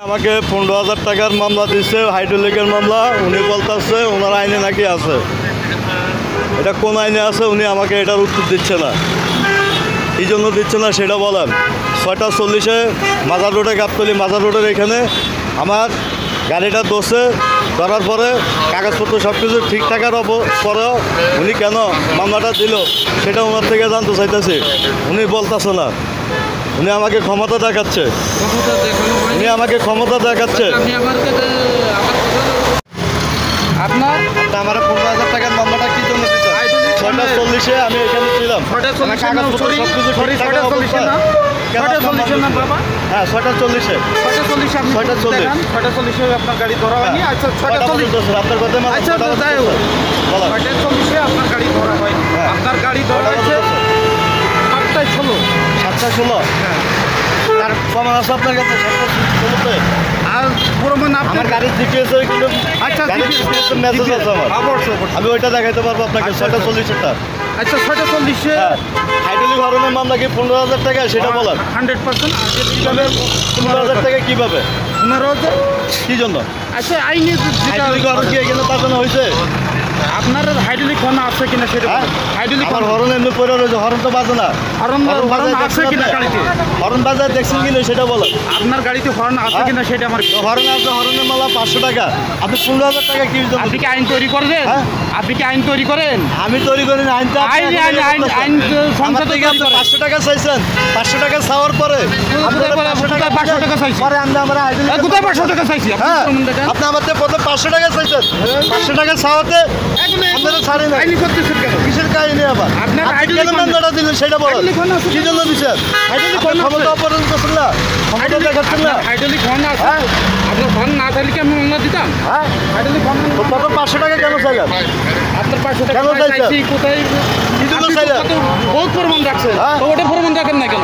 আমাকে 15,000 টাকার মামলা দিচ্ছে, হাইড্রোলিকের মামলা। উনি বলতেছে ওনার আইনে নাকি আছে। এটা কোন আইনে আছে উনি আমাকে এটার উত্তর দিচ্ছে না। কী জন্য দিচ্ছে না সেটা বলেন। 6:40-এ মাজার রোডে, গাবতলী মাজার রোডের এখানে আমার গাড়িটা দোষে ধরার পরে কাগজপত্র সব কিছু ঠিক থাকার পরেও উনি কেন মামলাটা দিল সেটা ওনার থেকে জানতে চাইতেছি। উনি বলতেছে না, উনি আমাকে ক্ষমতা দেখাচ্ছে। উনি আমাকে ক্ষমতা দেখাচ্ছে। আপনার আমার 15,000 টাকার মামলাটা কি জন্য দিচ্ছে? 6:40-এ আমি এখানে ছিলাম। হ্যাঁ, 6:40-এ। 6:40 আপনার গাড়ি ধরা হয়নি। আচ্ছা, 6:40 আপনার কথা আচ্ছা, যাই হোক, 6:40 আপনার গাড়ি ধরা হয়নি। আপনার গাড়ি ধরা হয়েছে 7:16। 7:16? হ্যাঁ। তার প্রমাণ আছে আপনার কাছে? 7:16-তে আর প্রমাণ আমার গাড়ির জিপিএসের কিন্তু আচ্ছা, মেসেজ আছে আমার। আমি ওইটা দেখাইতে পারবো আপনাকে। 6:40-টা। আচ্ছা, 6:40-এ হাইড্রোলিক হরনের মামলা কি 15,000 টাকা সেটা বলেন। 100% কীভাবে 15,000 টাকা কীভাবে? 15,000 কী জন্য? আচ্ছা, আইনে হাইড্রোলিক হরন কি এখানে তার জন্য হয়েছে? আপনার হাইড্রোলিক হর্ন আছে কিনা সেটা বলুন। হাইড্রোলিক আমার হরন এমনি পড়ে রয়েছে, হরন তো বাজে না। হর্ন আছে কিনা গাড়িতে? হরন বাজার দেখছেন কিনা সেটা বলেন। আপনার গাড়িতে হর্ন আছে কিনা সেটা আমার। হরন আছে, হরনের মালা 500 টাকা। আপনি 15,000 টাকা কি জন্য? আপনি কি আইন তৈরি করেন? আপনি কি আইন তৈরি করেন? আমি তৈরি করি না। আইন সংসদ থেকে আপনি 500 টাকা চাইছেন। 500 টাকা চাওয়ার পরে 500 টাকা চাইছি। পরে আমরা কোথায় 500 টাকা চাইছি? আপনি আমাদের প্রথমে 500 টাকা চাইছেন। 500 টাকা চাওয়াতে আপনারা ছাড়েন না। আইনি করতেছেন কেন? কিসের কাহিনী আবার? আপনার আপনি কেন মামলাটা দিলেন সেটা বলেন। কি জন্য দিচ্ছেন? ক্ষমতা অপহরণ করছেন না, ক্ষমতা দেখাচ্ছেন না। হাইড্রোলিক হর্ন আছে। আপনার হর্ন না থাকলে কি আমি মামলা দিতাম? হাইড্রোলিক হর্ন প্রথম 500 টাকা কেন চাইলেন? আপনার 500 টাকা কেন চাইছেন? চাইছি কোথায়? কি জন্য চাইলেন? বহুত প্রমাণ রাখছেন, তো ওটা প্রমাণ রাখেন না কেন?